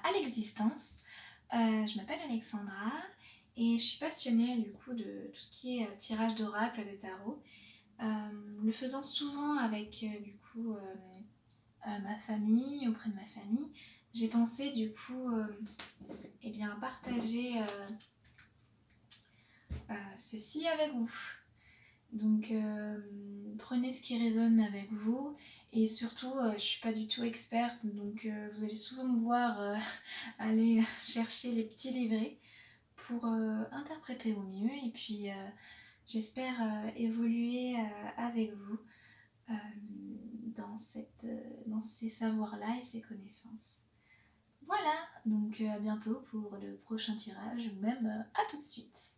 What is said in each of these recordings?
à l'existence. Je m'appelle Alexandra et je suis passionnée du coup de tout ce qui est tirage d'oracle, de tarot. Le faisant souvent avec ma famille, auprès de ma famille, j'ai pensé du coup partager ceci avec vous. Donc prenez ce qui résonne avec vous et surtout je suis pas du tout experte, donc vous allez souvent me voir aller chercher les petits livrets pour interpréter au mieux et puis j'espère évoluer avec vous dans ces savoirs-là et ces connaissances. Voilà, donc à bientôt pour le prochain tirage ou même à tout de suite.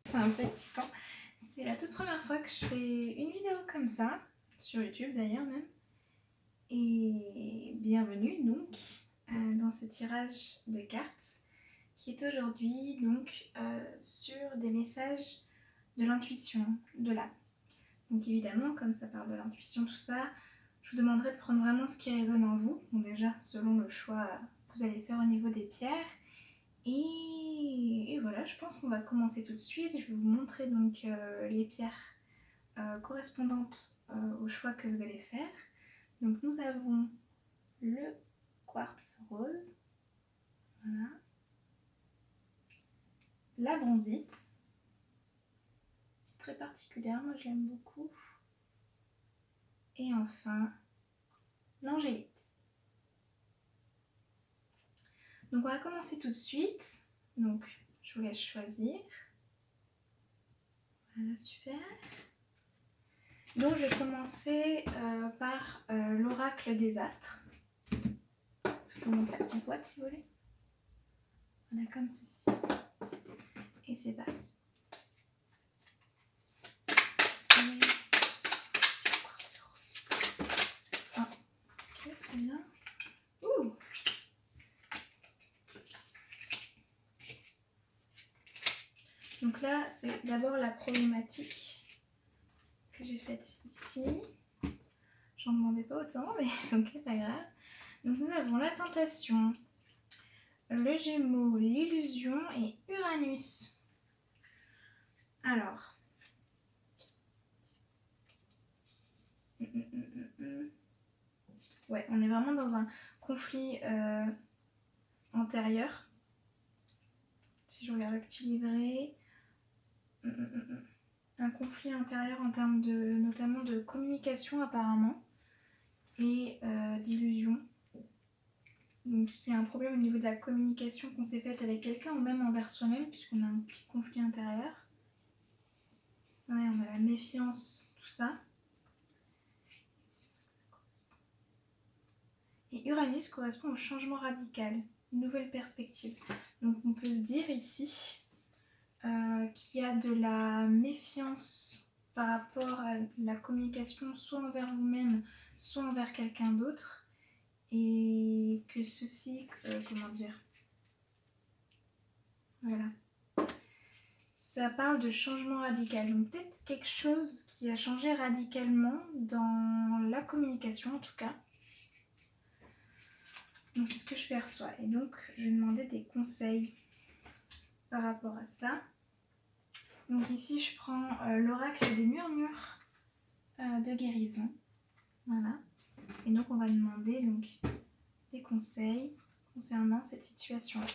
C'est un petit temps. C'est la toute première fois que je fais une vidéo comme ça, sur YouTube d'ailleurs même. Et bienvenue donc dans ce tirage de cartes qui est aujourd'hui donc sur des messages de l'intuition, de l'âme. Donc évidemment, comme ça parle de l'intuition, tout ça, je vous demanderai de prendre vraiment ce qui résonne en vous. Bon déjà, selon le choix que vous allez faire au niveau des pierres. Et voilà, je pense qu'on va commencer tout de suite. Je vais vous montrer donc les pierres correspondantes au choix que vous allez faire. Donc nous avons le quartz rose, voilà, la bronzite, très particulière, moi je l'aime beaucoup, et enfin l'angélite. Donc on va commencer tout de suite, donc je vous laisse choisir. Voilà, super. Donc je vais commencer par l'oracle des astres. Je vous montre la petite boîte si vous voulez. Voilà, comme ceci. Et c'est parti. Ah, ok, très bien. Ouh. Donc là, c'est d'abord la problématique que j'ai faite ici. J'en demandais pas autant, mais ok, pas grave. Donc nous avons la tentation, le Gémeaux, l'illusion et Uranus. Alors, ouais, on est vraiment dans un conflit antérieur. Si je regarde le petit livret, un conflit intérieur en termes de, notamment de communication apparemment et d'illusion. Donc il y a un problème au niveau de la communication qu'on s'est faite avec quelqu'un ou même envers soi-même puisqu'on a un petit conflit intérieur. Ouais, on a la méfiance, tout ça. Et Uranus correspond au changement radical, une nouvelle perspective. Donc on peut se dire ici qu'il y a de la méfiance par rapport à la communication soit envers vous-même, soit envers quelqu'un d'autre. Et que ceci, comment dire, voilà. Ça parle de changement radical. Donc peut-être quelque chose qui a changé radicalement dans la communication en tout cas. Donc c'est ce que je perçois. Et donc je vais demander des conseils par rapport à ça. Donc ici je prends l'oracle des murmures de guérison. Voilà. Et donc on va demander donc, des conseils concernant cette situation-là.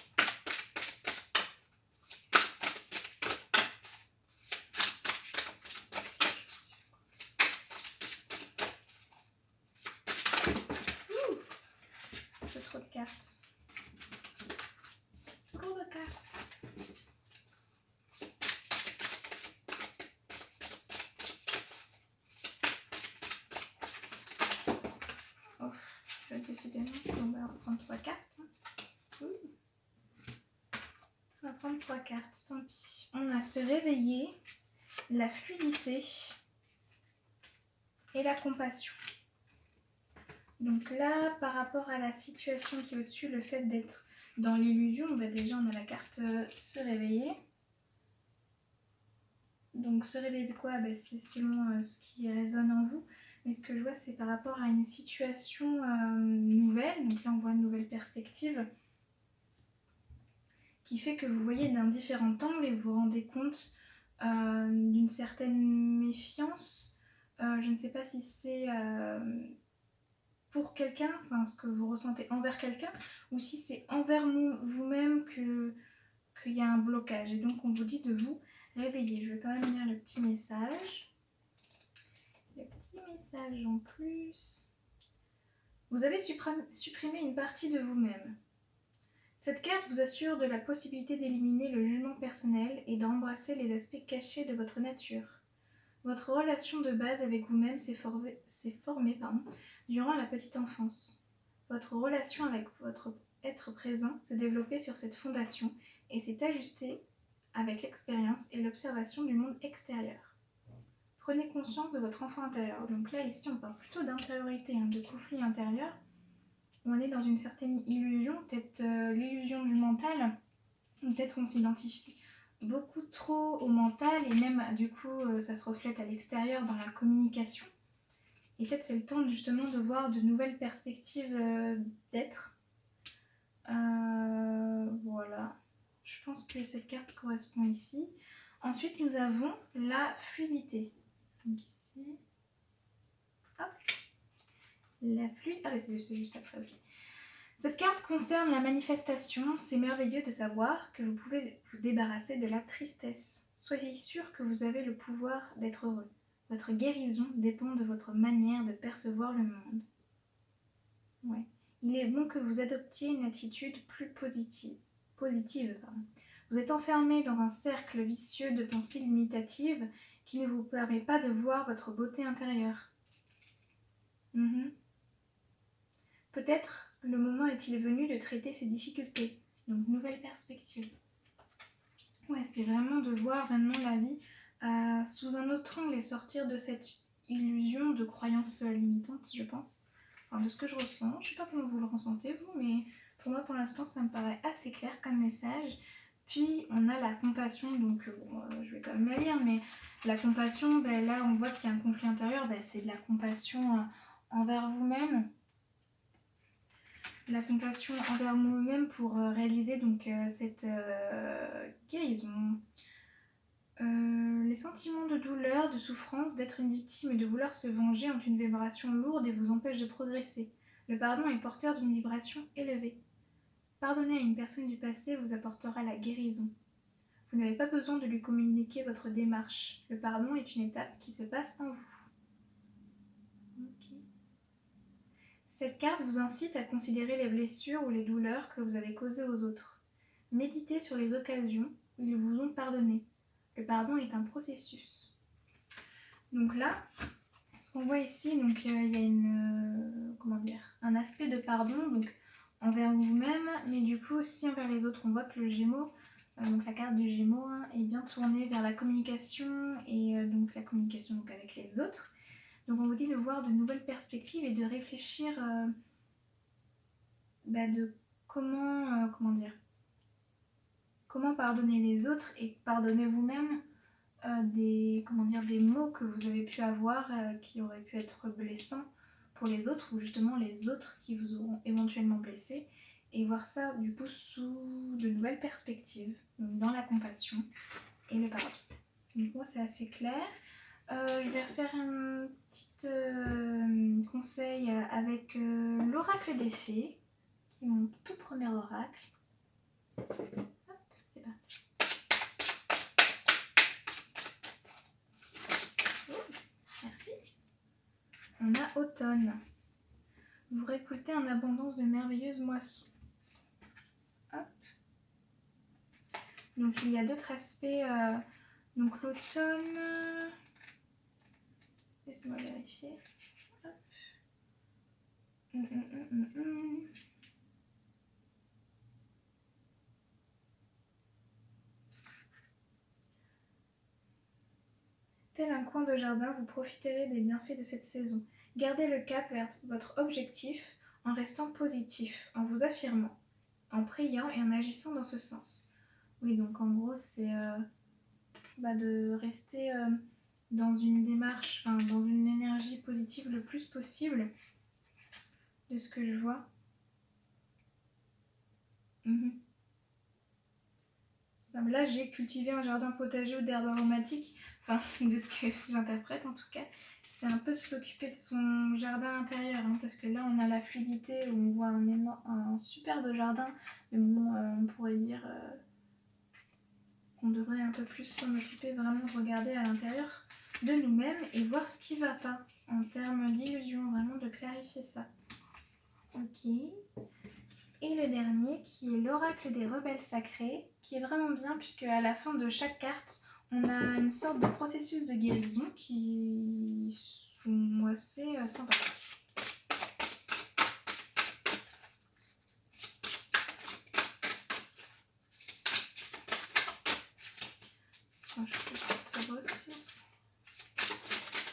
C'est trop de cartes. Trop de cartes. Oh, décidément, on va prendre 3 cartes. On va prendre 3 cartes, tant pis. On a se réveiller, la fluidité et la compassion. Donc là, par rapport à la situation qui est au-dessus, le fait d'être dans l'illusion, bah déjà on a la carte se réveiller. Donc se réveiller de quoi? Bah, c'est selon ce qui résonne en vous. Mais ce que je vois, c'est par rapport à une situation nouvelle. Donc là, on voit une nouvelle perspective. qui fait que vous voyez d'un différent angle et vous vous rendez compte d'une certaine méfiance. Je ne sais pas si c'est pour quelqu'un, enfin ce que vous ressentez envers quelqu'un, ou si c'est envers vous-même qu'il y a un blocage. Et donc on vous dit de vous réveiller. Je vais quand même lire le petit message. Le petit message en plus. Vous avez supprimé une partie de vous-même. Cette carte vous assure de la possibilité d'éliminer le jugement personnel et d'embrasser les aspects cachés de votre nature. Votre relation de base avec vous-même s'est formée durant la petite enfance. Votre relation avec votre être présent s'est développée sur cette fondation et s'est ajustée avec l'expérience et l'observation du monde extérieur. Prenez conscience de votre enfant intérieur. Donc là, ici, on parle plutôt d'intériorité, de conflit intérieur. On est dans une certaine illusion, peut-être l'illusion du mental, ou peut-être on s'identifie beaucoup trop au mental et même du coup ça se reflète à l'extérieur dans la communication. Et peut-être c'est le temps justement de voir de nouvelles perspectives d'être. Voilà, je pense que cette carte correspond ici. Ensuite nous avons la fluidité. Donc ici, hop, la fluidité, ah c'est juste après, ok. Cette carte concerne la manifestation. C'est merveilleux de savoir que vous pouvez vous débarrasser de la tristesse. Soyez sûr que vous avez le pouvoir d'être heureux. Votre guérison dépend de votre manière de percevoir le monde. Ouais. Il est bon que vous adoptiez une attitude plus positive. Vous êtes enfermé dans un cercle vicieux de pensées limitatives qui ne vous permet pas de voir votre beauté intérieure. Peut-être le moment est-il venu de traiter ces difficultés. Donc, nouvelle perspective. Ouais, c'est vraiment de voir vraiment la vie sous un autre angle et sortir de cette illusion de croyances limitantes, je pense. Enfin, de ce que je ressens. Je sais pas comment vous le ressentez, vous, mais pour moi, pour l'instant, ça me paraît assez clair comme message. Puis, on a la compassion. Donc, je vais quand même la lire, mais la compassion, là, on voit qu'il y a un conflit intérieur. C'est de la compassion envers vous-même. La compassion envers vous-même pour réaliser donc cette guérison. Les sentiments de douleur, de souffrance, d'être une victime et de vouloir se venger ont une vibration lourde et vous empêchent de progresser. Le pardon est porteur d'une vibration élevée. Pardonner à une personne du passé vous apportera la guérison. Vous n'avez pas besoin de lui communiquer votre démarche. Le pardon est une étape qui se passe en vous. Okay. Cette carte vous incite à considérer les blessures ou les douleurs que vous avez causées aux autres. Méditez sur les occasions où ils vous ont pardonné. Le pardon est un processus. Donc là, ce qu'on voit ici, donc il y a un aspect de pardon donc envers vous-même, mais du coup aussi envers les autres. On voit que le Gémeaux, donc la carte du Gémeaux est bien tournée vers la communication et donc la communication donc avec les autres. Donc on vous dit de voir de nouvelles perspectives et de réfléchir de comment pardonner les autres et pardonner vous-même des mots que vous avez pu avoir qui auraient pu être blessants pour les autres ou justement les autres qui vous auront éventuellement blessé et voir ça du coup sous de nouvelles perspectives, donc dans la compassion et le pardon. Donc moi c'est assez clair. Je vais refaire un petit conseil avec l'oracle des fées, qui est mon tout premier oracle. Hop, c'est parti. Merci. On a automne. Vous récoltez en abondance de merveilleuses moissons. Hop. Donc il y a d'autres aspects. Donc l'automne. Laissez-moi vérifier. Hop. Tel un coin de jardin, vous profiterez des bienfaits de cette saison. Gardez le cap vers votre objectif en restant positif, en vous affirmant, en priant et en agissant dans ce sens. Oui, donc en gros, c'est de rester dans une démarche, dans une énergie positive le plus possible, de ce que je vois. Là, j'ai cultivé un jardin potager ou d'herbes aromatiques, enfin de ce que j'interprète en tout cas. C'est un peu s'occuper de son jardin intérieur, hein, parce que là on a la fluidité où on voit un superbe jardin, mais bon, on pourrait dire qu'on devrait un peu plus s'en occuper, vraiment de regarder à l'intérieur de nous-mêmes et voir ce qui ne va pas en termes d'illusion, vraiment de clarifier ça. Ok. Et le dernier qui est l'oracle des rebelles sacrés, qui est vraiment bien puisque à la fin de chaque carte, on a une sorte de processus de guérison qui sont assez sympathiques. Quand je peux sortir aussi.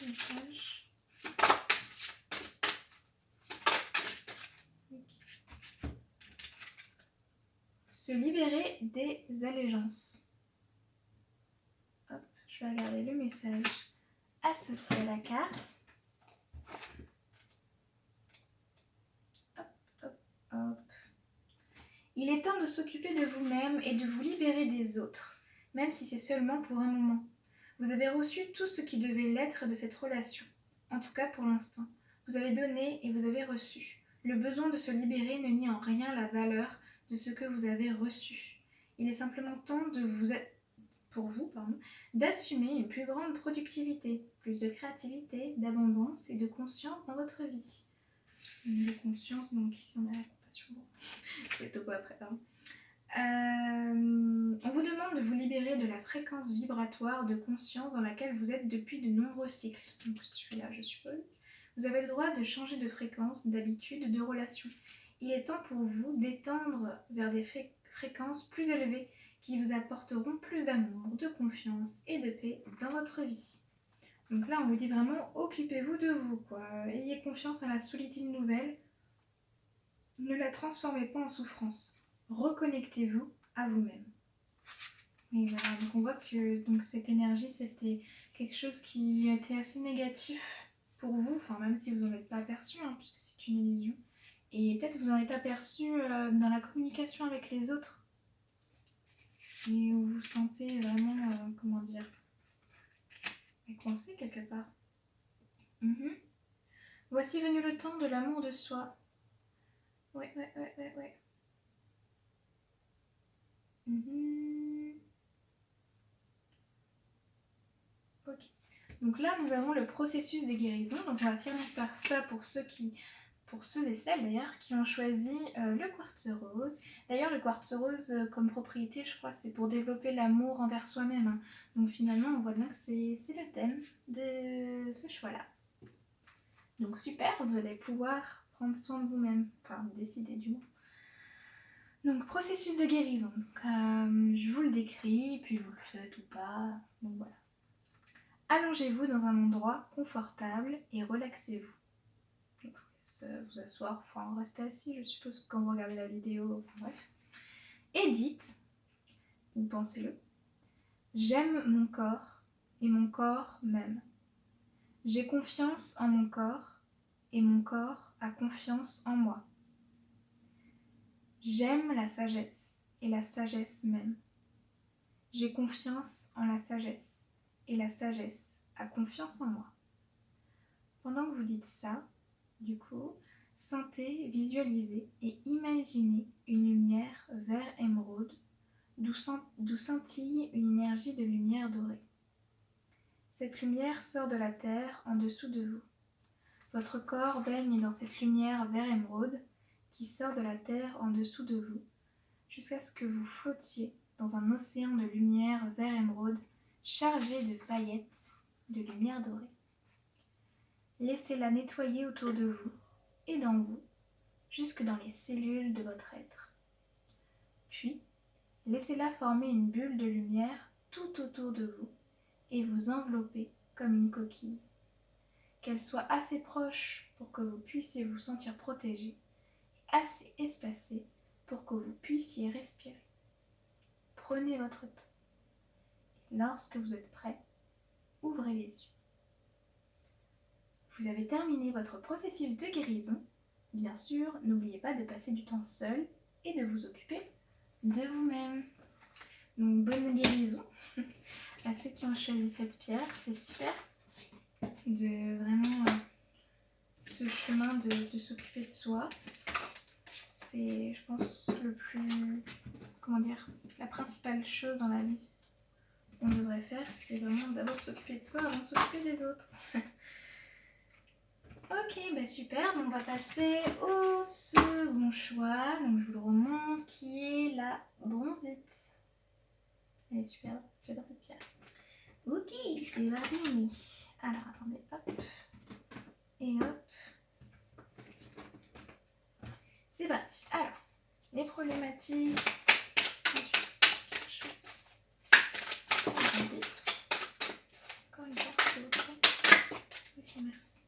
Message. Okay. Se libérer des allégeances. Hop, je vais regarder le message associé à la carte. Hop, hop, hop. Il est temps de s'occuper de vous-même et de vous libérer des autres, même si c'est seulement pour un moment. Vous avez reçu tout ce qui devait l'être de cette relation, en tout cas pour l'instant. Vous avez donné et vous avez reçu. Le besoin de se libérer ne nie en rien la valeur de ce que vous avez reçu. Il est simplement temps de d'assumer une plus grande productivité, plus de créativité, d'abondance et de conscience dans votre vie. De conscience, donc ici on a la compassion. Je vais topo après, pardon. On vous demande de vous libérer de la fréquence vibratoire de conscience dans laquelle vous êtes depuis de nombreux cycles. Donc celui-là, je suppose. Vous avez le droit de changer de fréquence, d'habitude, de relation. Il est temps pour vous d'étendre vers des fréquences plus élevées qui vous apporteront plus d'amour, de confiance et de paix dans votre vie. Donc là, on vous dit vraiment, occupez-vous de vous, quoi. Ayez confiance en la solitude nouvelle. Ne la transformez pas en souffrance. Reconnectez-vous à vous-même. Et voilà, donc on voit que cette énergie, c'était quelque chose qui était assez négatif pour vous, enfin même si vous n'en êtes pas aperçu, hein, puisque c'est une illusion. Et peut-être vous en êtes aperçu dans la communication avec les autres. Et où vous sentez vraiment, comment dire, coincé quelque part. Voici venu le temps de l'amour de soi. Ouais. Ok. Donc là, nous avons le processus de guérison. Donc on va finir par ça pour ceux et celles d'ailleurs qui ont choisi le quartz rose. D'ailleurs, le quartz rose comme propriété, je crois, c'est pour développer l'amour envers soi-même. Hein. Donc finalement, on voit bien que c'est le thème de ce choix-là. Donc super, vous allez pouvoir prendre soin de vous-même. Enfin, décider du moins. Donc processus de guérison. Je vous le décris, puis vous le faites ou pas. Donc voilà. Allongez-vous dans un endroit confortable et relaxez-vous. Donc, je vous laisse vous asseoir, enfin rester assis, je suppose, quand vous regardez la vidéo. Bref. Et dites, ou pensez-le, j'aime mon corps et mon corps m'aime. J'ai confiance en mon corps et mon corps a confiance en moi. J'aime la sagesse et la sagesse m'aime. J'ai confiance en la sagesse et la sagesse a confiance en moi. Pendant que vous dites ça, du coup, sentez, visualisez et imaginez une lumière vert émeraude d'où scintille une énergie de lumière dorée. Cette lumière sort de la terre en dessous de vous. Votre corps baigne dans cette lumière vert émeraude qui sort de la terre en dessous de vous, jusqu'à ce que vous flottiez dans un océan de lumière vert émeraude chargé de paillettes de lumière dorée. Laissez-la nettoyer autour de vous et dans vous, jusque dans les cellules de votre être. Puis, laissez-la former une bulle de lumière tout autour de vous et vous envelopper comme une coquille. Qu'elle soit assez proche pour que vous puissiez vous sentir protégé, assez espacée pour que vous puissiez respirer. Prenez votre temps. Lorsque vous êtes prêt, ouvrez les yeux. Vous avez terminé votre processus de guérison. Bien sûr, n'oubliez pas de passer du temps seul et de vous occuper de vous-même. Donc bonne guérison à ceux qui ont choisi cette pierre. C'est super de vraiment ce chemin de s'occuper de soi. C'est, je pense, le plus, comment dire, la principale chose dans la vie qu'on devrait faire, c'est vraiment d'abord s'occuper de soi avant de s'occuper des autres. Ok, bah super, on va passer au second choix, donc je vous le remonte, qui est la bronzite. Elle est super, j'adore cette pierre. Ok, c'est parti. Alors, attendez, hop, et hop. C'est parti. Alors, les problématiques. Ensuite, encore une carte, s'il vous plaît. Ok, merci.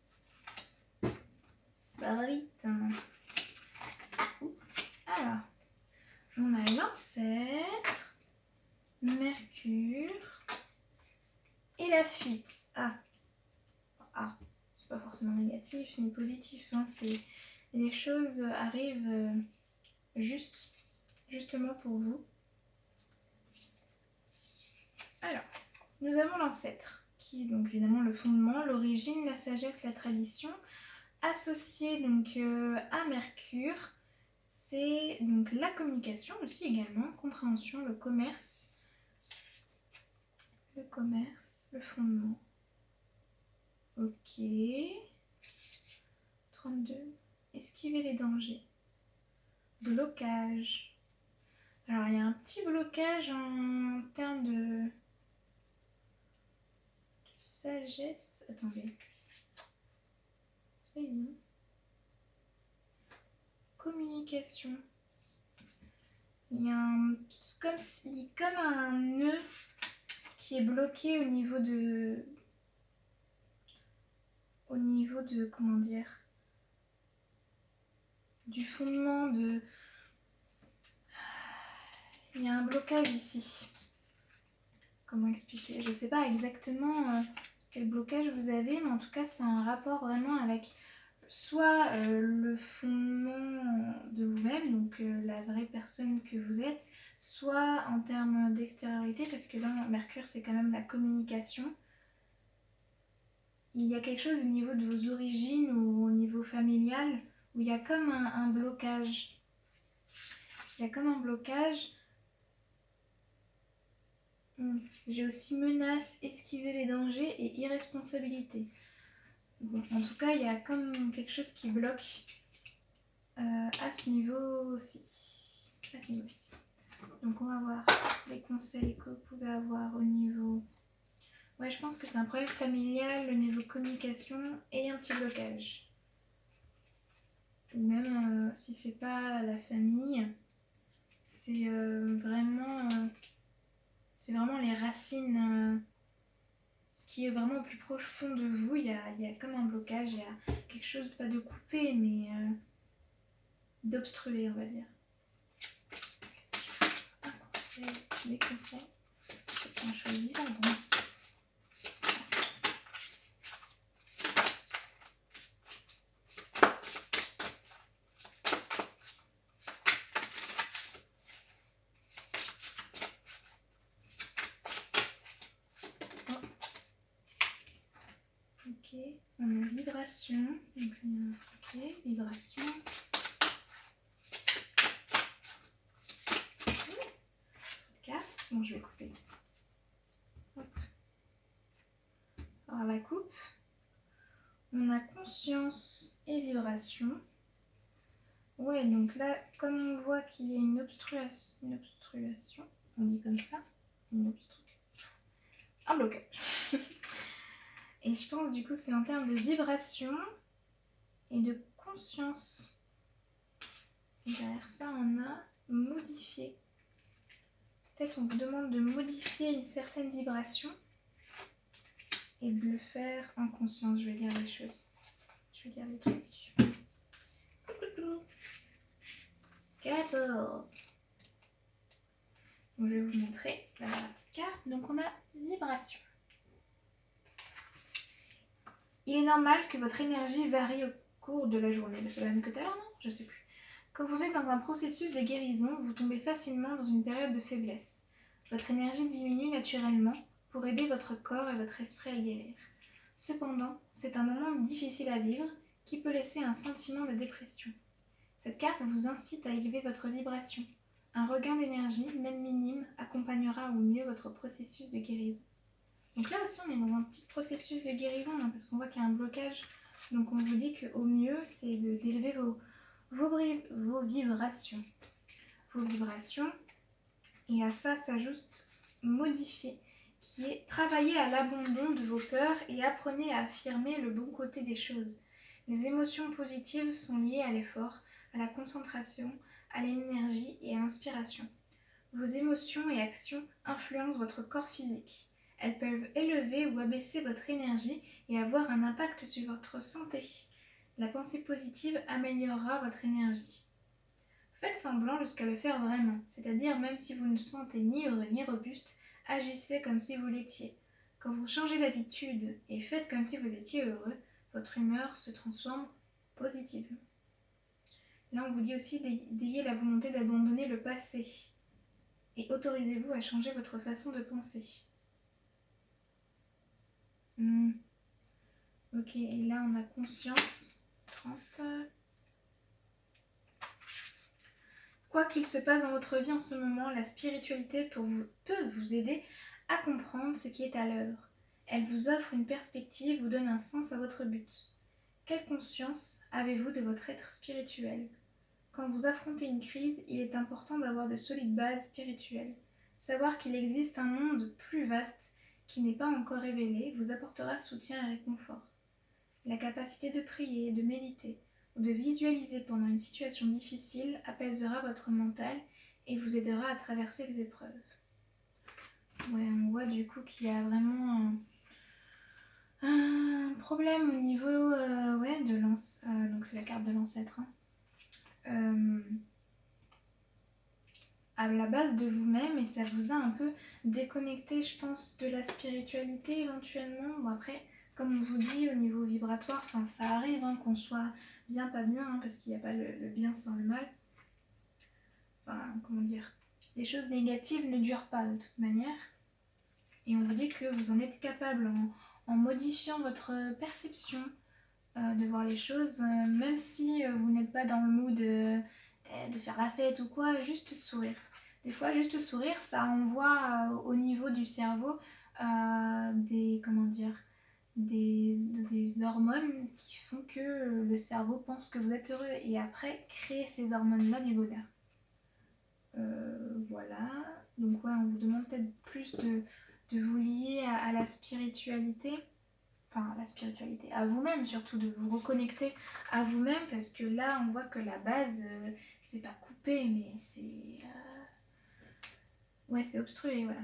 Ça va vite. Alors, on a l'ancêtre, Mercure et la fuite. C'est pas forcément négatif ni positif. Hein, les choses arrivent justement pour vous. Alors, nous avons l'ancêtre, qui est donc évidemment le fondement, l'origine, la sagesse, la tradition, associé donc à Mercure. C'est donc la communication aussi également, compréhension, le commerce, le fondement. Ok. 32. Esquiver les dangers. Blocage. Alors il y a un petit blocage en termes de sagesse. Attendez. C'est pas évident. Communication. Il y a comme un nœud qui est bloqué au niveau de comment dire, du fondement de. Il y a un blocage ici. Comment expliquer? Je ne sais pas exactement quel blocage vous avez, mais en tout cas c'est un rapport vraiment avec soit le fondement de vous-même, donc la vraie personne que vous êtes, soit en termes d'extériorité, parce que là Mercure c'est quand même la communication. Il y a quelque chose au niveau de vos origines ou au niveau familial où il y a comme un blocage. Il y a comme un blocage. J'ai aussi menace, esquiver les dangers et irresponsabilité. Bon, en tout cas, il y a comme quelque chose qui bloque à ce niveau aussi. Donc on va voir les conseils que vous pouvez avoir au niveau. Ouais, je pense que c'est un problème familial, le niveau communication et un petit blocage. Ou même si c'est pas la famille, c'est vraiment les racines. Ce qui est vraiment au plus profond de vous, il y a comme un blocage, il y a quelque chose, pas de coupé, mais d'obstrué, on va dire. Un conseil, des conseils. On choisit la bronzite. Ok, on a vibration. Donc, ok, vibration. Carte. Bon, je vais couper. Hop. Alors, la coupe. On a conscience et vibration. Ouais, donc là, comme on voit qu'il y a une obstruation, on dit comme ça, un blocage. Et je pense du coup c'est en termes de vibration et de conscience. Et derrière ça, on a modifié. Peut-être on vous demande de modifier une certaine vibration et de le faire en conscience. Je vais lire les choses. Je vais lire les trucs. 14. Donc, je vais vous montrer la petite carte. Donc on a vibration. Il est normal que votre énergie varie au cours de la journée. Mais c'est la même que tout à l'heure, non? Je sais plus. Quand vous êtes dans un processus de guérison, vous tombez facilement dans une période de faiblesse. Votre énergie diminue naturellement pour aider votre corps et votre esprit à guérir. Cependant, c'est un moment difficile à vivre qui peut laisser un sentiment de dépression. Cette carte vous incite à élever votre vibration. Un regain d'énergie, même minime, accompagnera au mieux votre processus de guérison. Donc là aussi, on est dans un petit processus de guérison, hein, parce qu'on voit qu'il y a un blocage. Donc on vous dit qu'au mieux, c'est d'élever vos vibrations. Vos vibrations. Et à ça s'ajoute modifier, qui est travailler à l'abandon de vos peurs et apprenez à affirmer le bon côté des choses. Les émotions positives sont liées à l'effort, à la concentration, à l'énergie et à l'inspiration. Vos émotions et actions influencent votre corps physique. Elles peuvent élever ou abaisser votre énergie et avoir un impact sur votre santé. La pensée positive améliorera votre énergie. Faites semblant jusqu'à le faire vraiment, c'est-à-dire même si vous ne sentez ni heureux ni robuste, agissez comme si vous l'étiez. Quand vous changez d'attitude et faites comme si vous étiez heureux, votre humeur se transforme positivement. Là, on vous dit aussi d'ayez la volonté d'abandonner le passé et autorisez-vous à changer votre façon de penser. Ok, et là, on a conscience. 30. Quoi qu'il se passe dans votre vie en ce moment, la spiritualité peut vous aider à comprendre ce qui est à l'œuvre. Elle vous offre une perspective, vous donne un sens à votre but. Quelle conscience avez-vous de votre être spirituel ? Quand vous affrontez une crise, il est important d'avoir de solides bases spirituelles. Savoir qu'il existe un monde plus vaste qui n'est pas encore révélé vous apportera soutien et réconfort. La capacité de prier, de méditer ou de visualiser pendant une situation difficile apaisera votre mental et vous aidera à traverser les épreuves. Ouais, on voit du coup qu'il y a vraiment un problème au niveau de l'ancêtre. Donc c'est la carte de l'ancêtre. À la base de vous-même et ça vous a un peu déconnecté, je pense, de la spiritualité éventuellement. Bon, après, comme on vous dit, au niveau vibratoire, ça arrive qu'on soit bien, pas bien, parce qu'il n'y a pas le bien sans le mal. Comment dire, les choses négatives ne durent pas de toute manière. Et on vous dit que vous en êtes capable en modifiant votre perception de voir les choses, même si vous n'êtes pas dans le mood de faire la fête ou quoi, juste sourire. Des fois, juste sourire, ça envoie au niveau du cerveau des hormones qui font que le cerveau pense que vous êtes heureux et après créer ces hormones-là du bonheur. Voilà. Donc ouais, on vous demande peut-être plus de vous lier à la spiritualité. Enfin, la spiritualité, à vous-même surtout, de vous reconnecter à vous-même parce que là, on voit que la base, c'est pas coupé, mais c'est... Ouais, c'est obstrué, voilà.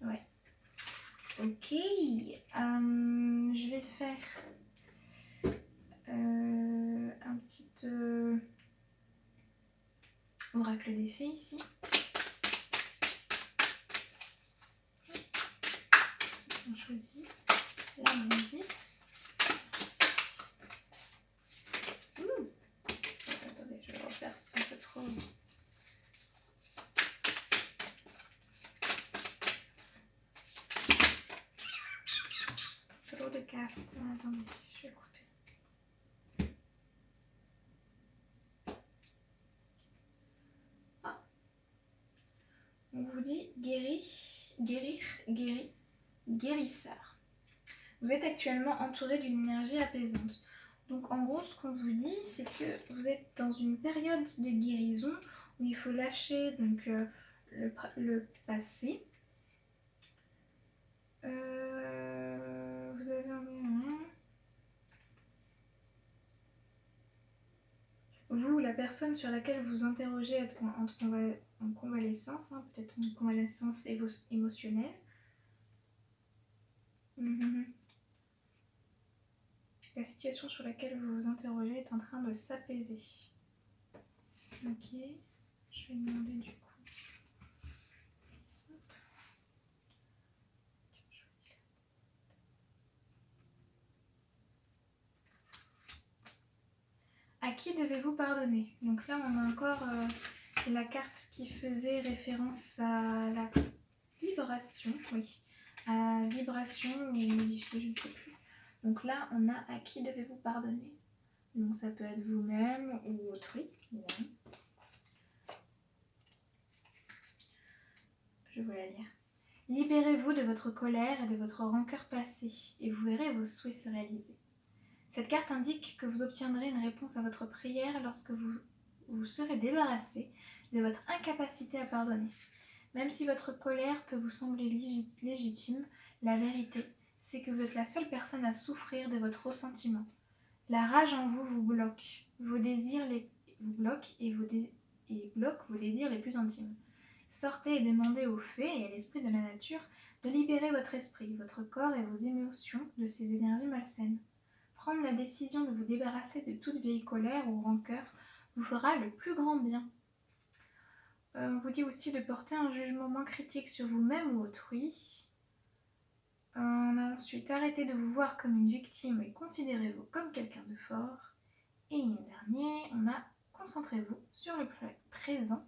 Ouais. Ok. Je vais faire un petit oracle des fées ici. On choisit la musique. Attendez, je vais le refaire, c'est un peu trop... Trop de cartes. Attendez, je vais couper. Ah. On vous dit guérisseur. Vous êtes actuellement entouré d'une énergie apaisante. Donc en gros, ce qu'on vous dit, c'est que vous êtes dans une période de guérison où il faut lâcher donc, le passé. Vous avez vous, la personne sur laquelle vous interrogez être en convalescence, peut-être une convalescence émotionnelle. La situation sur laquelle vous vous interrogez est en train de s'apaiser. Ok, je vais demander du coup. À qui devez-vous pardonner? Donc là, on a encore la carte qui faisait référence à la vibration, oui, à vibration ou modifier, je ne sais plus. Donc là, on a à qui devez-vous pardonner. Donc ça peut être vous-même ou autrui, évidemment. Je vais vous la lire. Libérez-vous de votre colère et de votre rancœur passée, et vous verrez vos souhaits se réaliser. Cette carte indique que vous obtiendrez une réponse à votre prière lorsque vous serez débarrassé de votre incapacité à pardonner. Même si votre colère peut vous sembler légitime, la vérité, c'est que vous êtes la seule personne à souffrir de votre ressentiment. La rage en vous bloque, vous bloque et bloque vos désirs les plus intimes. Sortez et demandez aux fées et à l'esprit de la nature de libérer votre esprit, votre corps et vos émotions de ces énergies malsaines. Prendre la décision de vous débarrasser de toute vieille colère ou rancœur vous fera le plus grand bien. On vous dit aussi de porter un jugement moins critique sur vous-même ou autrui. On a ensuite arrêté de vous voir comme une victime et considérez-vous comme quelqu'un de fort. Et en dernier, on a concentrez-vous sur le présent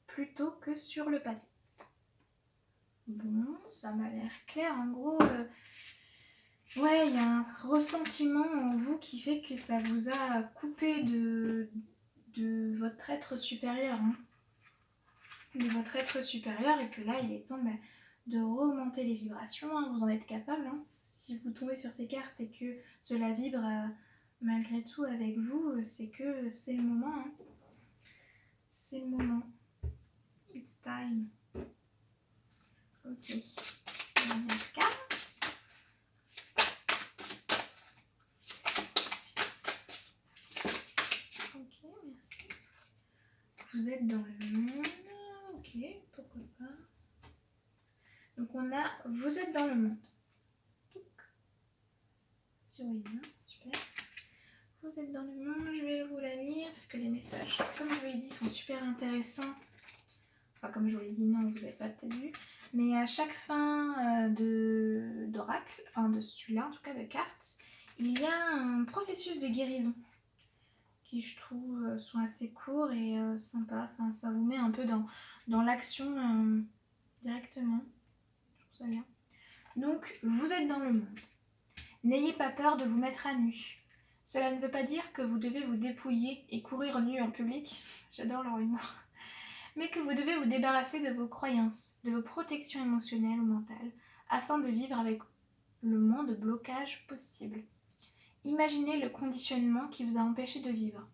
plutôt que sur le passé. Bon, ça m'a l'air clair. En gros, ouais, il y a un ressentiment en vous qui fait que ça vous a coupé de votre être supérieur. De votre être supérieur et que là, il est temps de remonter les vibrations. Vous en êtes capable. Si vous tombez sur ces cartes et que cela vibre malgré tout avec vous, c'est que c'est le moment. C'est le moment. It's time. Ok. Dernière carte. Ok, merci. Vous êtes dans le monde. Ok, pourquoi pas. Donc on a vous êtes dans le monde. Sur une main, super. Vous êtes dans le monde, je vais vous la lire parce que les messages, comme je vous l'ai dit, sont super intéressants. Enfin, comme je vous l'ai dit, non, vous n'avez pas peut-être vu. Mais à chaque fin d'oracle, enfin de celui-là en tout cas, de cartes, il y a un processus de guérison qui, je trouve, sont assez courts et sympas. Enfin, ça vous met un peu dans l'action directement. Je trouve ça bien. Donc, vous êtes dans le monde. N'ayez pas peur de vous mettre à nu. Cela ne veut pas dire que vous devez vous dépouiller et courir nu en public. J'adore leur humour. Mais que vous devez vous débarrasser de vos croyances, de vos protections émotionnelles ou mentales, afin de vivre avec le moins de blocage possible. Imaginez le conditionnement qui vous a empêché de vivre.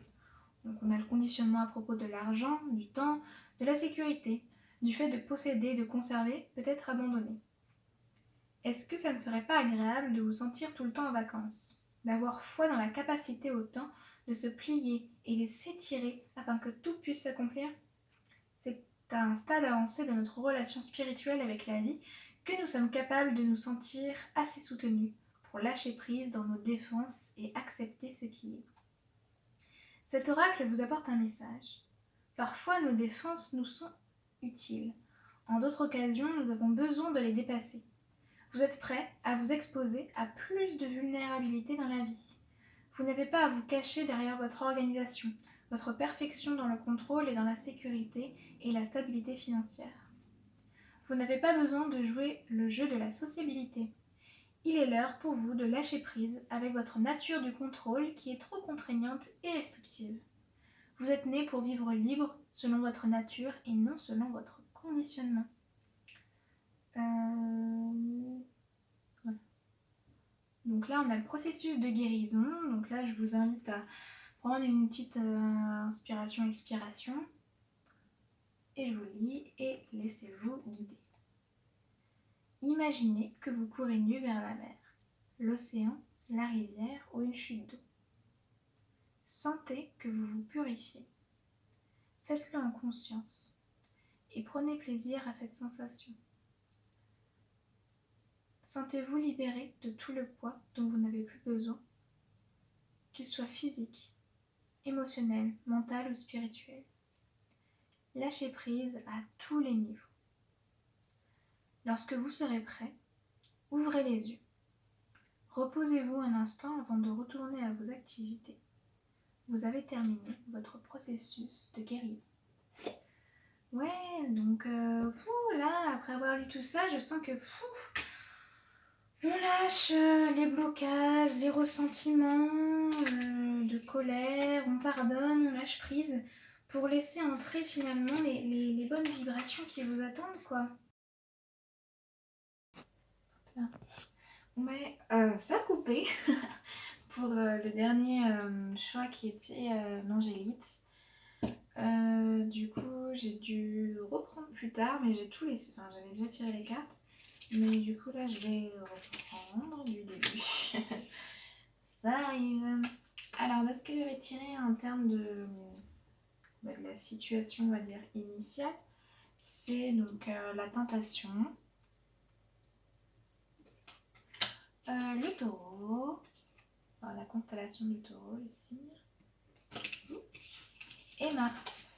Donc on a le conditionnement à propos de l'argent, du temps, de la sécurité, du fait de posséder, de conserver, peut-être abandonné. Est-ce que ça ne serait pas agréable de vous sentir tout le temps en vacances, d'avoir foi dans la capacité au temps de se plier et de s'étirer afin que tout puisse s'accomplir? C'est à un stade avancé de notre relation spirituelle avec la vie que nous sommes capables de nous sentir assez soutenus pour lâcher prise dans nos défenses et accepter ce qui est. Cet oracle vous apporte un message. Parfois nos défenses nous sont utiles. En d'autres occasions, nous avons besoin de les dépasser. Vous êtes prêt à vous exposer à plus de vulnérabilité dans la vie. Vous n'avez pas à vous cacher derrière votre organisation, votre perfection dans le contrôle et dans la sécurité et la stabilité financière. Vous n'avez pas besoin de jouer le jeu de la sociabilité. Il est l'heure pour vous de lâcher prise avec votre nature du contrôle qui est trop contraignante et restrictive. Vous êtes né pour vivre libre selon votre nature et non selon votre conditionnement. Voilà. Donc là, on a le processus de guérison. Donc là, je vous invite à prendre une petite inspiration-expiration. Et je vous lis et laissez-vous guider. Imaginez que vous courez nu vers la mer, l'océan, la rivière ou une chute d'eau. Sentez que vous vous purifiez. Faites-le en conscience et prenez plaisir à cette sensation. Sentez-vous libéré de tout le poids dont vous n'avez plus besoin, qu'il soit physique, émotionnel, mental ou spirituel. Lâchez prise à tous les niveaux. Lorsque vous serez prêt, ouvrez les yeux. Reposez-vous un instant avant de retourner à vos activités. Vous avez terminé votre processus de guérison. Ouais, donc là, après avoir lu tout ça, je sens que on lâche les blocages, les ressentiments de colère, on pardonne, on lâche prise pour laisser entrer finalement les bonnes vibrations qui vous attendent, quoi. Là. Ouais, ça a coupé pour le dernier choix qui était l'angélite. Du coup, j'ai dû reprendre plus tard, mais j'ai tout laissé. Enfin, j'avais déjà tiré les cartes. Mais du coup, là, je vais reprendre du début. Ça arrive. Alors, de ce que j'avais tiré en termes de la situation, on va dire, initiale, c'est donc la tentation, le taureau, enfin, la constellation du taureau, le signe, et Mars.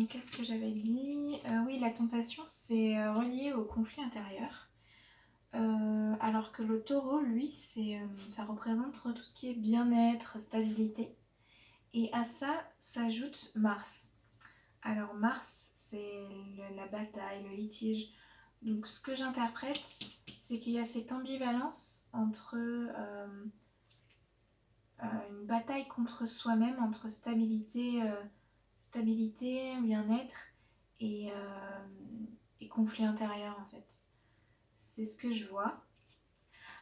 Qu'est-ce que j'avais dit? Oui, la tentation, c'est relié au conflit intérieur. Alors que le taureau, lui, ça représente tout ce qui est bien-être, stabilité. Et à ça s'ajoute Mars. Alors Mars, c'est la bataille, le litige. Donc ce que j'interprète, c'est qu'il y a cette ambivalence entre une bataille contre soi-même, entre stabilité, bien-être et conflit intérieur en fait. C'est ce que je vois.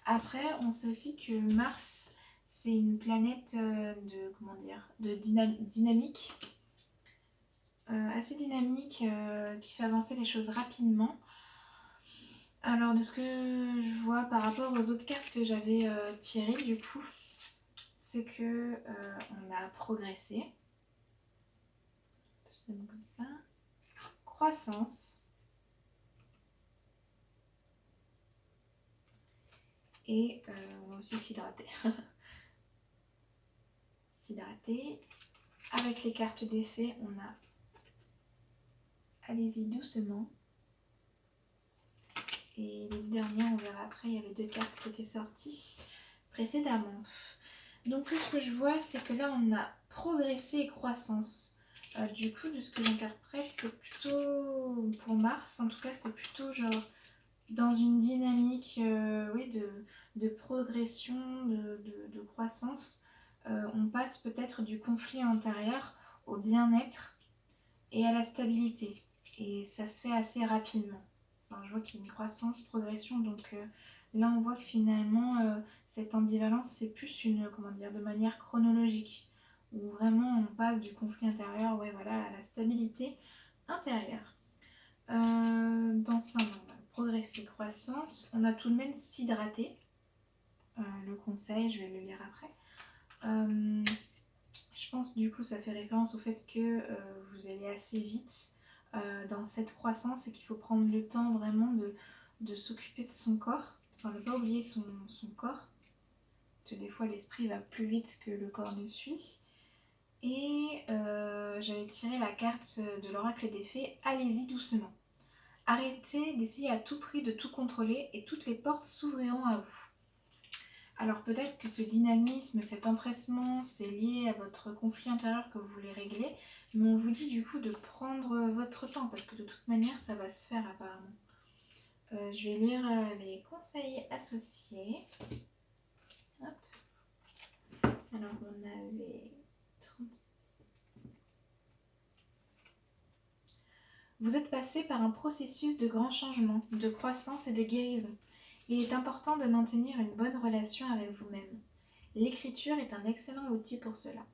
Après, on sait aussi que Mars, c'est une planète de dynamique, assez dynamique, qui fait avancer les choses rapidement. Alors, de ce que je vois par rapport aux autres cartes que j'avais tirées, du coup, c'est que on a progressé. Comme ça. Croissance. Et on va aussi s'hydrater. S'hydrater. Avec les cartes d'effet, on a allez-y doucement. Et les dernières, on verra après, il y avait 2 cartes qui étaient sorties précédemment. Donc ce que je vois, c'est que là, on a progressé et croissance. Du coup, de ce que j'interprète, c'est plutôt, pour Mars, en tout cas, c'est plutôt genre dans une dynamique oui, de progression, de croissance. On passe peut-être du conflit intérieur au bien-être et à la stabilité. Et ça se fait assez rapidement. Enfin, je vois qu'il y a une croissance, progression, donc là on voit que finalement cette ambivalence c'est plus de manière chronologique, où vraiment on passe du conflit intérieur, ouais voilà, à la stabilité intérieure. Dans ça, on a progresser, croissance, on a tout de même s'hydrater. Le conseil, je vais le lire après. Je pense du coup ça fait référence au fait que vous allez assez vite dans cette croissance et qu'il faut prendre le temps vraiment de s'occuper de son corps, enfin ne pas oublier son corps, parce que des fois l'esprit va plus vite que le corps ne suit. Et j'avais tiré la carte de l'oracle des fées, allez-y doucement. Arrêtez d'essayer à tout prix de tout contrôler et toutes les portes s'ouvriront à vous. Alors peut-être que ce dynamisme, cet empressement, c'est lié à votre conflit intérieur que vous voulez régler, mais on vous dit du coup de prendre votre temps, parce que de toute manière, ça va se faire apparemment. Je vais lire les conseils associés. Hop. Alors on avait 36. Vous êtes passé par un processus de grand changement, de croissance et de guérison. Il est important de maintenir une bonne relation avec vous-même. L'écriture est un excellent outil pour cela.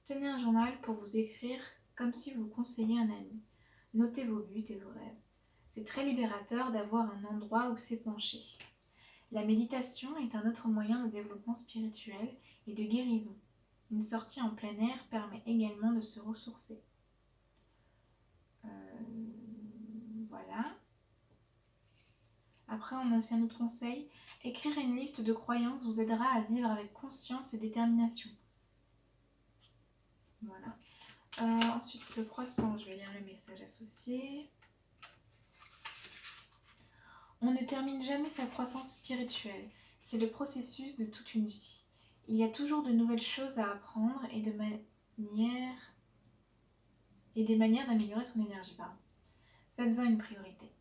Tenez un journal pour vous écrire comme si vous conseilliez un ami. Notez vos buts et vos rêves. C'est très libérateur d'avoir un endroit où s'épancher. La méditation est un autre moyen de développement spirituel et de guérison. Une sortie en plein air permet également de se ressourcer. Voilà. Après, on a aussi un autre conseil. Écrire une liste de croyances vous aidera à vivre avec conscience et détermination. Voilà. Ensuite, ce croissant, je vais lire le message associé. On ne termine jamais sa croissance spirituelle. C'est le processus de toute une vie. Il y a toujours de nouvelles choses à apprendre et de manière et des manières d'améliorer son énergie. Faites-en une priorité.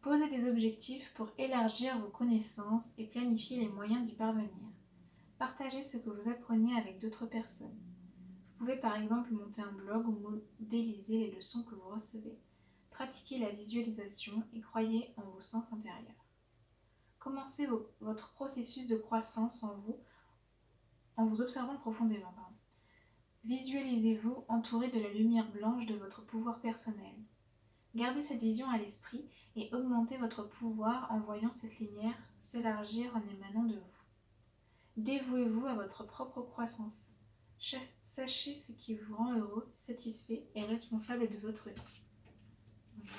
Posez des objectifs pour élargir vos connaissances et planifier les moyens d'y parvenir. Partagez ce que vous apprenez avec d'autres personnes. Vous pouvez par exemple monter un blog ou modéliser les leçons que vous recevez. Pratiquez la visualisation et croyez en vos sens intérieurs. Commencez votre processus de croissance en vous observant profondément. Visualisez-vous entouré de la lumière blanche de votre pouvoir personnel. Gardez cette vision à l'esprit et augmentez votre pouvoir en voyant cette lumière s'élargir en émanant de vous. Dévouez-vous à votre propre croissance. Sachez ce qui vous rend heureux, satisfait et responsable de votre vie. Voilà.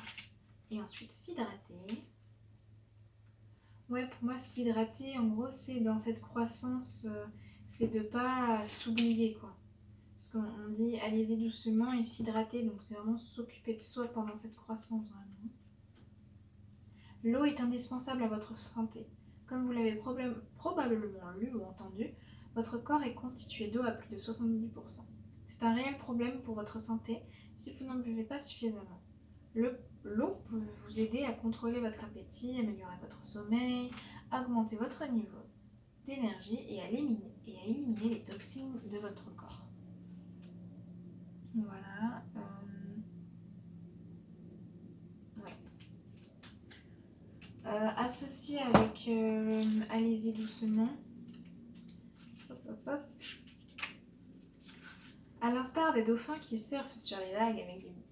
Et ensuite, s'hydrater. Ouais, pour moi, s'hydrater, en gros, c'est dans cette croissance, c'est de ne pas s'oublier, quoi. Parce qu'on dit, allez-y doucement et s'hydrater, donc c'est vraiment s'occuper de soi pendant cette croissance, vraiment. L'eau est indispensable à votre santé. Comme vous l'avez probablement lu ou entendu, votre corps est constitué d'eau à plus de 70%. C'est un réel problème pour votre santé si vous n'en buvez pas suffisamment. L'eau peut vous aider à contrôler votre appétit, améliorer votre sommeil, augmenter votre niveau d'énergie et à éliminer les toxines de votre corps. Voilà. Associé avec allez-y doucement. Hop, hop, hop. À l'instar des dauphins qui surfent sur les vagues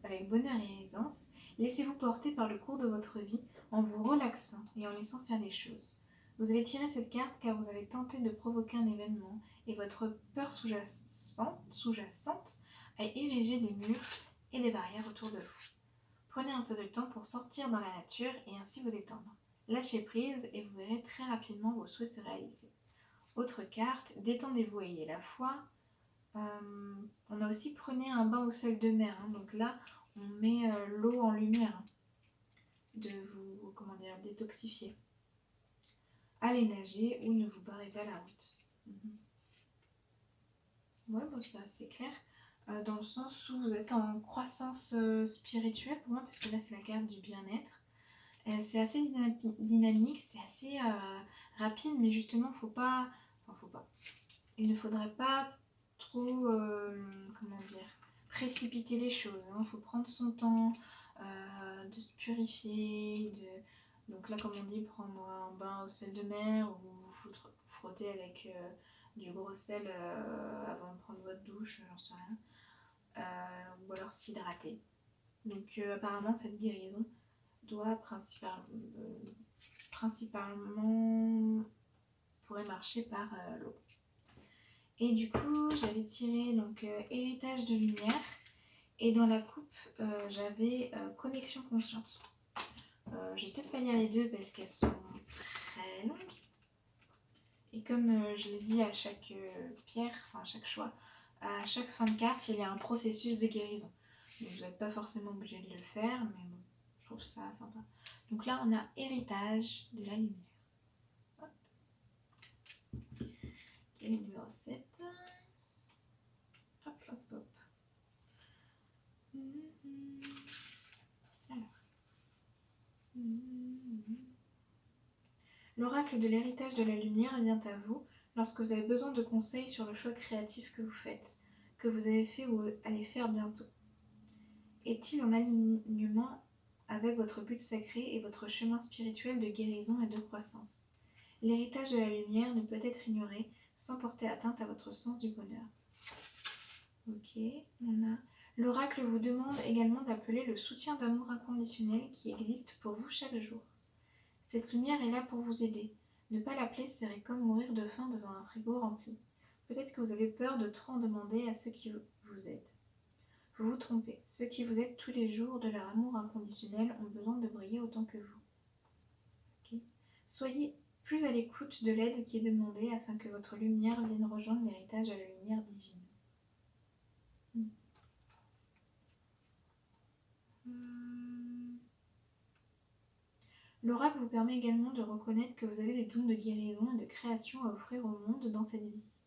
avec bonheur et aisance, laissez-vous porter par le cours de votre vie en vous relaxant et en laissant faire les choses. Vous avez tiré cette carte car vous avez tenté de provoquer un événement et votre peur sous-jacente a érigé des murs et des barrières autour de vous. Prenez un peu de temps pour sortir dans la nature et ainsi vous détendre. Lâchez prise et vous verrez très rapidement vos souhaits se réaliser. Autre carte, détendez-vous et ayez la foi. On a aussi prenez un bain au sel de mer. Donc là, on met l'eau en lumière. De vous, détoxifier. Allez nager ou ne vous barrez pas la route. Ouais, bon, ça c'est clair. Dans le sens où vous êtes en croissance spirituelle pour moi, parce que là c'est la carte du bien-être. C'est assez dynamique, c'est assez rapide, mais justement, il ne faudrait pas trop, précipiter les choses. Il faut prendre son temps de se purifier. Donc là, comme on dit, prendre un bain au sel de mer ou vous frotter avec du gros sel avant de prendre votre douche, j'en sais rien. Ou alors s'hydrater. Donc apparemment, cette guérison doit principalement pourrait marcher par l'eau. Et du coup, j'avais tiré donc héritage de lumière et dans la coupe, j'avais connexion consciente. Je vais peut-être pas lire les deux parce qu'elles sont très longues. Et comme je l'ai dit à chaque à chaque choix, à chaque fin de carte, il y a un processus de guérison. Donc vous n'êtes pas forcément obligé de le faire, mais bon, je trouve ça sympa. Donc là, on a héritage de la lumière. Hop. Et le numéro 7. Hop, hop, hop. Alors. L'oracle de l'héritage de la lumière vient à vous lorsque vous avez besoin de conseils sur le choix créatif que vous faites, que vous avez fait ou allez faire bientôt. Est-il en alignement avec votre but sacré et votre chemin spirituel de guérison et de croissance? L'héritage de la lumière ne peut être ignoré sans porter atteinte à votre sens du bonheur. Ok, on a... L'oracle vous demande également d'appeler le soutien d'amour inconditionnel qui existe pour vous chaque jour. Cette lumière est là pour vous aider. Ne pas l'appeler serait comme mourir de faim devant un frigo rempli. Peut-être que vous avez peur de trop en demander à ceux qui vous aident. Vous vous trompez. Ceux qui vous aident tous les jours de leur amour inconditionnel ont besoin de briller autant que vous. Okay. Soyez plus à l'écoute de l'aide qui est demandée afin que votre lumière vienne rejoindre l'héritage à la lumière divine. L'oracle vous permet également de reconnaître que vous avez des dons de guérison et de création à offrir au monde dans cette vie.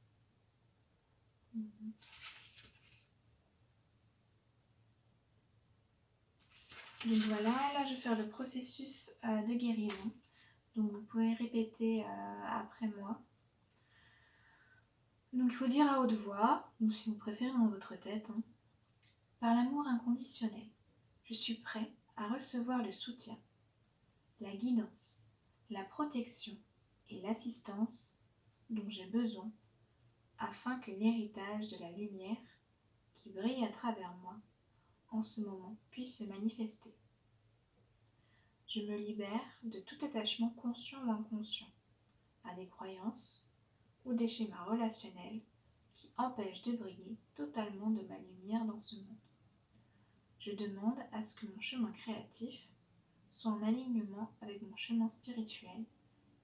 Donc voilà, là je vais faire le processus de guérison. Donc vous pouvez répéter après moi. Donc il faut dire à haute voix, ou si vous préférez dans votre tête, hein. Par l'amour inconditionnel, je suis prêt à recevoir le soutien, la guidance, la protection et l'assistance dont j'ai besoin afin que l'héritage de la lumière qui brille à travers moi en ce moment puisse se manifester. Je me libère de tout attachement conscient ou inconscient à des croyances ou des schémas relationnels qui empêchent de briller totalement de ma lumière dans ce monde. Je demande à ce que mon chemin créatif soit en alignement avec mon chemin spirituel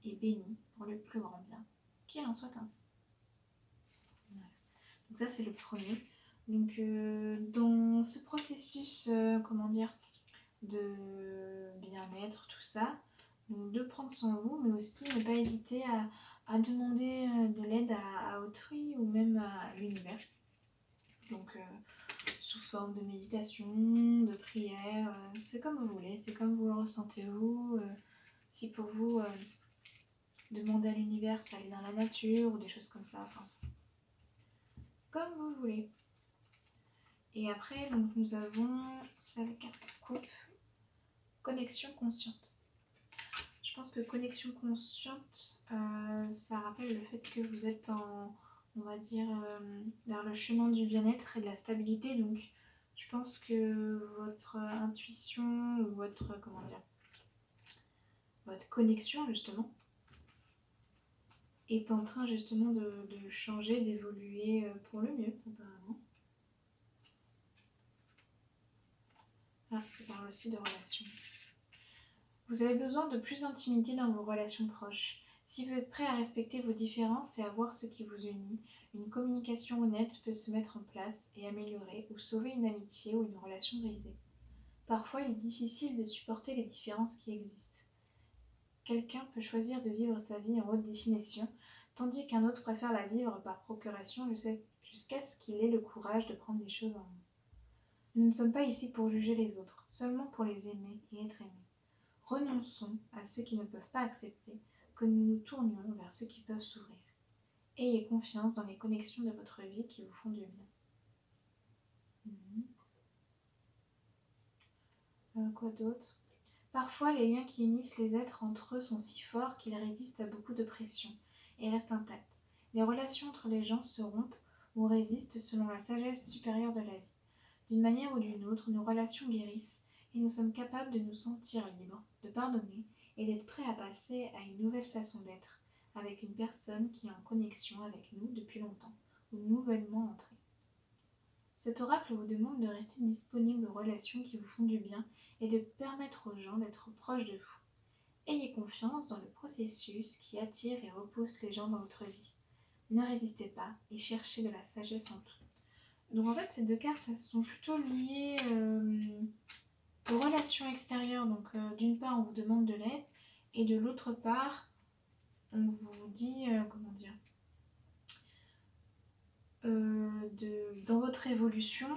et béni pour le plus grand bien. Qu'il en soit ainsi. Voilà. Donc ça c'est le premier. Donc dans ce processus, de bien-être, tout ça, donc de prendre soin de vous, mais aussi ne pas hésiter à demander de l'aide à autrui ou même à l'univers. Donc sous forme de méditation, de prière, c'est comme vous voulez, c'est comme vous le ressentez vous. Si pour vous, demander à l'univers, ça aller dans la nature ou des choses comme ça, enfin, comme vous voulez. Et après, donc, nous avons cette carte coupe, connexion consciente. Je pense que connexion consciente, ça rappelle le fait que vous êtes on va dire, vers le chemin du bien-être et de la stabilité. Donc, je pense que votre intuition ou votre connexion, justement, est en train, justement, de changer, d'évoluer pour le mieux, apparemment. Ah, ça parle aussi de relations. Vous avez besoin de plus d'intimité dans vos relations proches. Si vous êtes prêt à respecter vos différences et à voir ce qui vous unit, une communication honnête peut se mettre en place et améliorer ou sauver une amitié ou une relation brisée. Parfois, il est difficile de supporter les différences qui existent. Quelqu'un peut choisir de vivre sa vie en haute définition, tandis qu'un autre préfère la vivre par procuration jusqu'à ce qu'il ait le courage de prendre les choses en main. Nous ne sommes pas ici pour juger les autres, seulement pour les aimer et être aimés. Renonçons à ceux qui ne peuvent pas accepter que nous nous tournions vers ceux qui peuvent s'ouvrir. Ayez confiance dans les connexions de votre vie qui vous font du bien. Quoi d'autre ? Parfois, les liens qui unissent les êtres entre eux sont si forts qu'ils résistent à beaucoup de pression et restent intacts. Les relations entre les gens se rompent ou résistent selon la sagesse supérieure de la vie. D'une manière ou d'une autre, nos relations guérissent et nous sommes capables de nous sentir libres, de pardonner et d'être prêts à passer à une nouvelle façon d'être avec une personne qui est en connexion avec nous depuis longtemps ou nouvellement entrée. Cet oracle vous demande de rester disponible aux relations qui vous font du bien et de permettre aux gens d'être proches de vous. Ayez confiance dans le processus qui attire et repousse les gens dans votre vie. Ne résistez pas et cherchez de la sagesse en tout. Donc en fait, ces deux cartes, elles sont plutôt liées aux relations extérieures. Donc d'une part, on vous demande de l'aide et de l'autre part, on vous dit, dans votre évolution,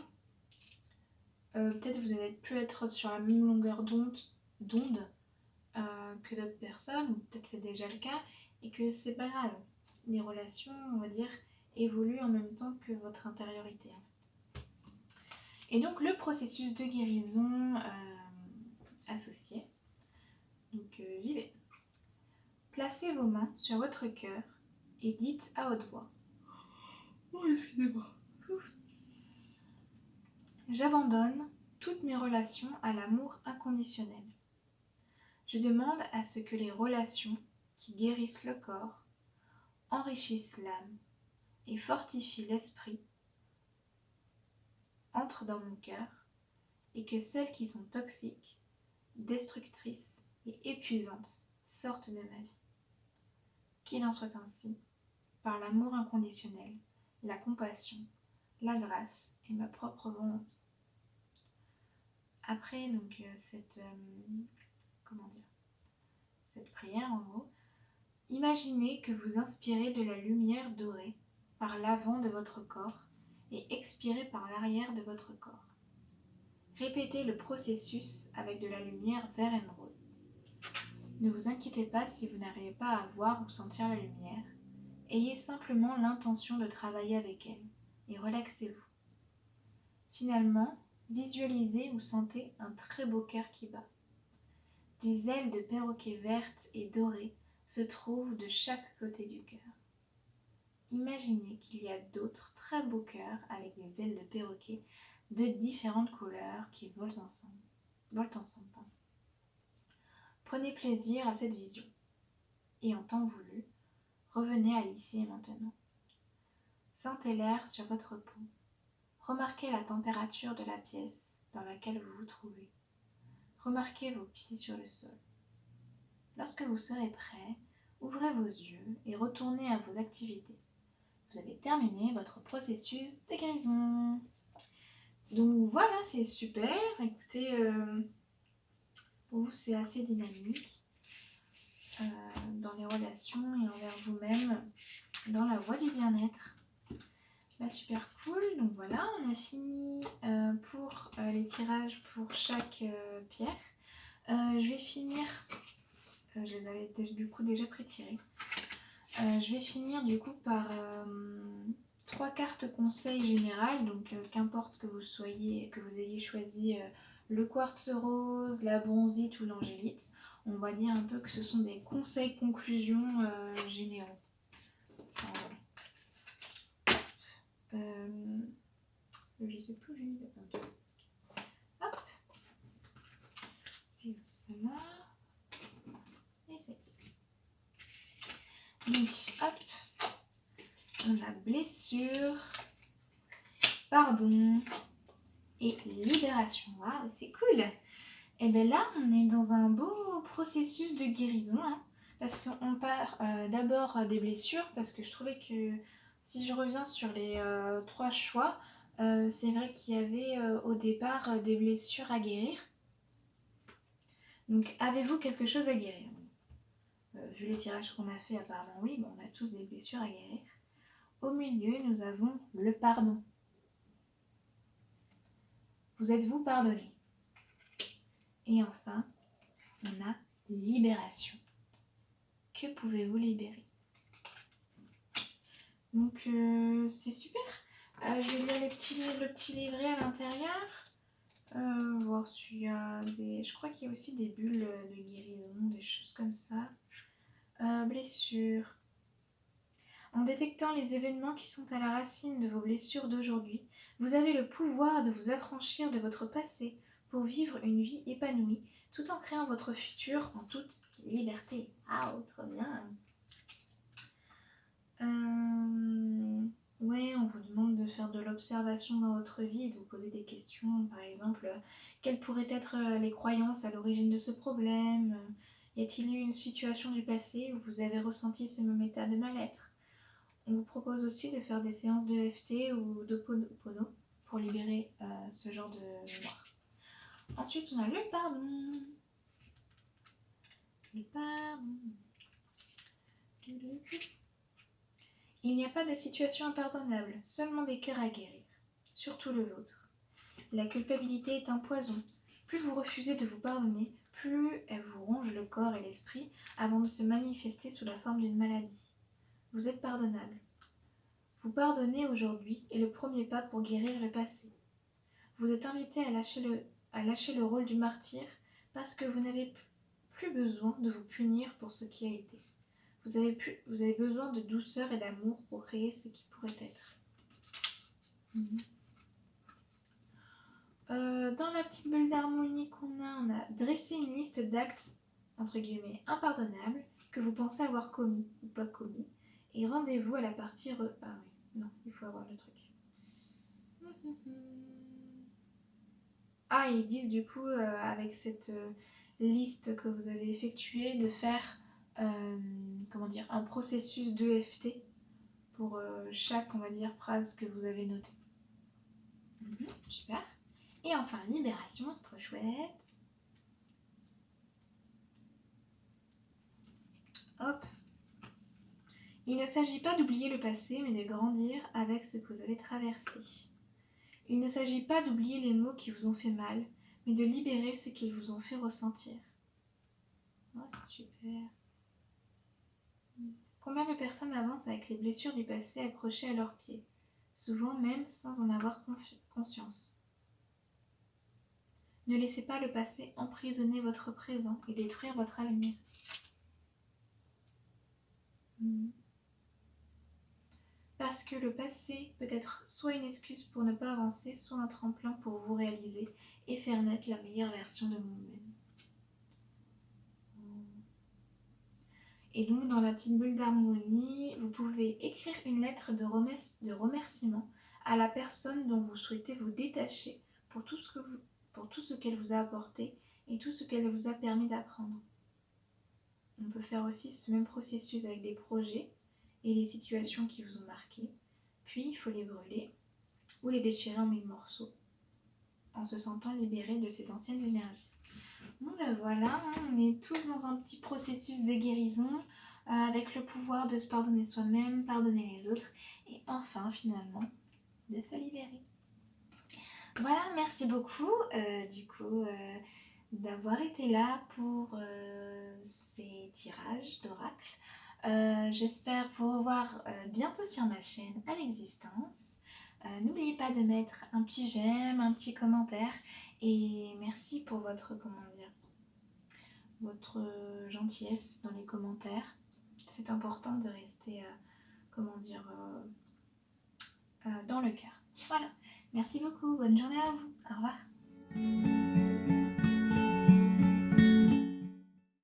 peut-être vous allez plus être sur la même longueur d'onde que d'autres personnes, ou peut-être c'est déjà le cas, et que c'est pas grave. Les relations, on va dire, évoluent en même temps que votre intériorité. Et donc le processus de guérison associé, donc j'y vais. Placez vos mains sur votre cœur et dites à haute voix. Oh, excusez-moi. J'abandonne toutes mes relations à l'amour inconditionnel. Je demande à ce que les relations qui guérissent le corps, enrichissent l'âme et fortifient l'esprit entrent dans mon cœur et que celles qui sont toxiques, destructrices et épuisantes sortent de ma vie. Qu'il en soit ainsi, par l'amour inconditionnel, la compassion, la grâce et ma propre volonté. Après donc cette prière en gros, imaginez que vous inspirez de la lumière dorée par l'avant de votre corps et expirez par l'arrière de votre corps. Répétez le processus avec de la lumière vert émeraude. Ne vous inquiétez pas si vous n'arrivez pas à voir ou sentir la lumière. Ayez simplement l'intention de travailler avec elle et relaxez-vous. Finalement, visualisez ou sentez un très beau cœur qui bat. Des ailes de perroquet vertes et dorées se trouvent de chaque côté du cœur. Imaginez qu'il y a d'autres très beaux cœurs avec des ailes de perroquet de différentes couleurs qui volent ensemble. Prenez plaisir à cette vision. Et en temps voulu, revenez à l'ici et maintenant. Sentez l'air sur votre peau. Remarquez la température de la pièce dans laquelle vous vous trouvez. Remarquez vos pieds sur le sol. Lorsque vous serez prêt, ouvrez vos yeux et retournez à vos activités. Vous avez terminé votre processus de guérison. Donc voilà, c'est super. Écoutez, pour vous, c'est assez dynamique dans les relations et envers vous-même, dans la voie du bien-être. Bah, super cool. Donc voilà, on a fini pour les tirages pour chaque pierre. Je vais finir, je les avais du coup déjà pré-tirés. Je vais finir du coup par 3 cartes conseils générales, donc qu'importe que vous ayez choisi le quartz rose, la bronzite ou l'angélite, on va dire un peu que ce sont des conseils conclusions généraux. Alors, voilà. Je sais plus, j'ai mis. Okay. Hop, j'ai celle-là et celle-ci. Donc, hop, on a blessure, pardon et libération. Waouh, c'est cool! Et bien là, on est dans un beau processus de guérison, hein, parce qu'on part d'abord des blessures, parce que je trouvais que si je reviens sur les 3 choix, c'est vrai qu'il y avait au départ des blessures à guérir. Donc, avez-vous quelque chose à guérir? Vu les tirages qu'on a fait, apparemment oui, on a tous des blessures à guérir. Au milieu, nous avons le pardon. Vous êtes-vous pardonné? Et enfin, on a libération. Que pouvez-vous libérer? Donc c'est super. Je vais lire le petit livret à l'intérieur. Voir s'il y a des... Je crois qu'il y a aussi des bulles de guérison, des choses comme ça. Blessures. En détectant les événements qui sont à la racine de vos blessures d'aujourd'hui, vous avez le pouvoir de vous affranchir de votre passé pour vivre une vie épanouie, tout en créant votre futur en toute liberté. Ah, trop bien. Ouais, on vous demande de faire de l'observation dans votre vie et de vous poser des questions. Par exemple, quelles pourraient être les croyances à l'origine de ce problème? Y a-t-il eu une situation du passé où vous avez ressenti ce même état de mal-être? On vous propose aussi de faire des séances de EFT ou d'Ho'oponopono pour libérer ce genre de mémoire. Ensuite, on a le pardon. Le pardon. Il n'y a pas de situation impardonnable, seulement des cœurs à guérir, surtout le vôtre. La culpabilité est un poison. Plus vous refusez de vous pardonner, plus elle vous ronge le corps et l'esprit avant de se manifester sous la forme d'une maladie. Vous êtes pardonnable. Vous pardonnez aujourd'hui est le premier pas pour guérir le passé. Vous êtes invité à lâcher le rôle du martyr parce que vous n'avez plus besoin de vous punir pour ce qui a été. Vous avez besoin de douceur et d'amour pour créer ce qui pourrait être. Dans la petite bulle d'harmonie qu'on a, on a dressé une liste d'actes, entre guillemets, impardonnables que vous pensez avoir commis ou pas commis. Et rendez-vous à la partie... Ah oui, non, il faut avoir le truc. Ah, ils disent du coup, avec cette liste que vous avez effectuée, de faire un processus d'EFT pour chaque, on va dire, phrase que vous avez notée. Super. Et enfin, libération, c'est trop chouette. Hop. Il ne s'agit pas d'oublier le passé, mais de grandir avec ce que vous avez traversé. Il ne s'agit pas d'oublier les mots qui vous ont fait mal, mais de libérer ce qu'ils vous ont fait ressentir. Oh, c'est super. Combien de personnes avancent avec les blessures du passé accrochées à leurs pieds, souvent même sans en avoir conscience. Ne laissez pas le passé emprisonner votre présent et détruire votre avenir. Parce que le passé peut être soit une excuse pour ne pas avancer, soit un tremplin pour vous réaliser et faire naître la meilleure version de vous-même. Et donc, dans la petite bulle d'harmonie, vous pouvez écrire une lettre de remerciement à la personne dont vous souhaitez vous détacher pour tout ce qu'elle vous a apporté et tout ce qu'elle vous a permis d'apprendre. On peut faire aussi ce même processus avec des projets et les situations qui vous ont marqué. Puis, il faut les brûler ou les déchirer en mille morceaux en se sentant libéré de ces anciennes énergies. Bon ben voilà, on est tous dans un petit processus de guérison avec le pouvoir de se pardonner soi-même, pardonner les autres et enfin finalement de se libérer. Voilà, merci beaucoup d'avoir été là pour ces tirages d'oracle. J'espère vous revoir bientôt sur ma chaîne à l'existence. N'oubliez pas de mettre un petit j'aime, un petit commentaire et merci pour votre gentillesse dans les commentaires. C'est important de rester dans le cœur. Voilà, merci beaucoup, bonne journée à vous, au revoir.